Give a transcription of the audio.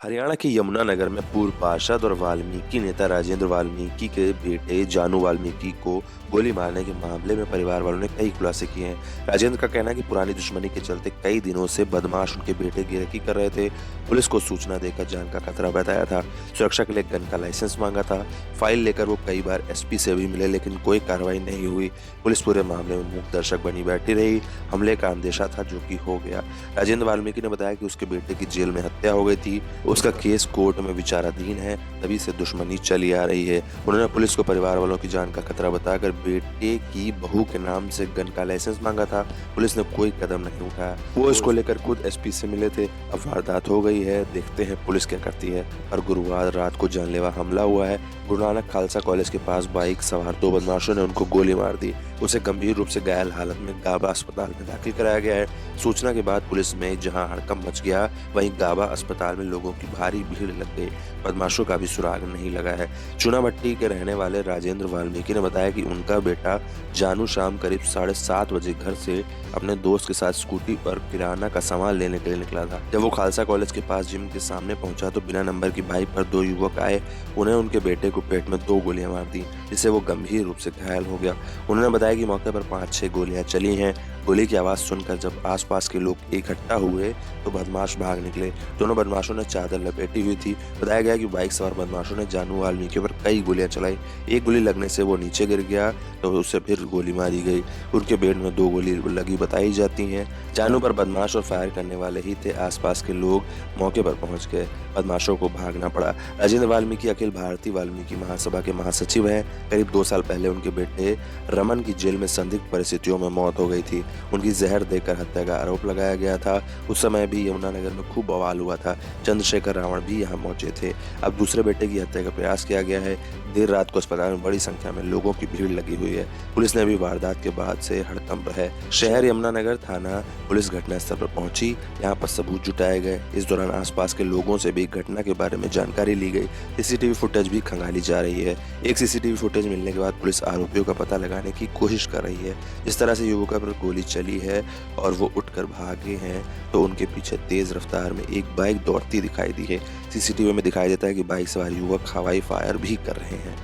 हरियाणा के यमुनानगर में पूर्व पार्षद और वाल्मीकि नेता राजेंद्र वाल्मीकि के बेटे जानू वाल्मीकि को गोली मारने के मामले में परिवार वालों ने कई खुलासे किए हैं। राजेंद्र का कहना है कि पुरानी दुश्मनी के चलते कई दिनों से बदमाश उनके बेटे की रेकी कर रहे थे। पुलिस को सूचना देकर जान का खतरा बताया था। सुरक्षा के लिए गन का लाइसेंस मांगा था। फाइल लेकर वो कई बार एसपी से भी मिले, लेकिन कोई कार्रवाई नहीं हुई। पुलिस पूरे मामले में मूक दर्शक बनी बैठी रही। हमले का अंदेशा था, जो कि हो गया। राजेंद्र वाल्मीकि ने बताया कि उसके बेटे की जेल में हत्या हो गई थी। उसका केस कोर्ट में विचाराधीन है, तभी से दुश्मनी चली आ रही है। उन्होंने पुलिस को परिवार वालों की जान का खतरा बताकर बेटे की बहू के नाम से गन का लाइसेंस मांगा था। पुलिस ने कोई कदम नहीं उठाया। वो इसको लेकर खुद एसपी से मिले थे। अब वारदात हो गई है, देखते हैं पुलिस क्या करती है। और गुरुवार रात को जानलेवा हमला हुआ है। गुरु नानक खालसा कॉलेज के पास बाइक सवार दो बदमाशों ने उनको गोली मार दी। उसे गंभीर रूप से घायल हालत में गाबा अस्पताल में दाखिल कराया गया है। सूचना के बाद पुलिस में जहां हड़कंप मच गया, वहीं गाबा अस्पताल में लोगों की भारी भीड़ लग गई। बदमाशों का भी सुराग नहीं लगा है। चूनाभट्टी के रहने वाले राजेंद्र वाल्मीकि ने बताया कि उनका बेटा जानू शाम करीब 7:30 बजे घर से अपने दोस्त के साथ स्कूटी पर किराना का सामान लेने के लिए निकला था। जब वो खालसा कॉलेज के पास जिम के सामने पहुंचा तो बिना नंबर की बाइक पर दो युवक आए। उन्हें उनके बेटे को पेट में 2 गोलियां मार दी, जिससे वो गंभीर रूप से घायल हो गया। उन्होंने बताया कि मौके पर 5-6 गोलियां चली हैं। गोली की आवाज सुनकर जब आसपास के लोग इकट्ठा हुए तो बदमाश भाग निकले। दोनों बदमाशों ने चादर लपेटी हुई थी। बताया गया कि बाइक सवार बदमाशों ने जानू वाल्मीकि पर कई गोलियां चलाई। एक गोली लगने से वो नीचे गिर गया तो उससे फिर गोली मारी गई। उनके पेट में 2 गोली लगी बताई जाती हैं। जानू पर बदमाश और फायर करने वाले ही थे। आसपास के लोग मौके पर पहुंच गए। बदमाशों को भागना पड़ा। राजेंद्र वाल्मीकि अखिल भारतीय वाल्मीकि महासभा के महासचिव हैं। करीब 2 साल पहले उनके बेटे रमन की जेल में संदिग्ध परिस्थितियों में मौत हो गई थी। उनकी जहर देकर हत्या का आरोप लगाया गया था। उस समय भी यमुनानगर में खूब बवाल हुआ था। चंद्रशेखर रावण भी यहाँ पहुंचे थे। अब दूसरे बेटे की हत्या का प्रयास किया गया है। देर रात को अस्पताल में बड़ी संख्या में लोगों की भीड़ लगी हुई है। पुलिस ने भी वारदात के बाद से हड़कंप है। शहर यमुनानगर थाना पुलिस घटनास्थल पर पहुंची। यहाँ पर सबूत जुटाए गए। इस दौरान आसपास के लोगों से भी घटना के बारे में जानकारी ली गई। सीसीटीवी फुटेज भी खंगाली जा रही है। एक सीसीटीवी फुटेज मिलने के बाद पुलिस आरोपियों का पता लगाने की कोशिश कर रही है। जिस तरह से युवकों पर गोली चली है और वो उठकर भागे हैं, तो उनके पीछे तेज रफ्तार में एक बाइक दौड़ती दिखाई दी है। सीसीटीवी में दिखाई देता है कि बाइक सवार युवक हवाई फायर भी कर रहे हैं।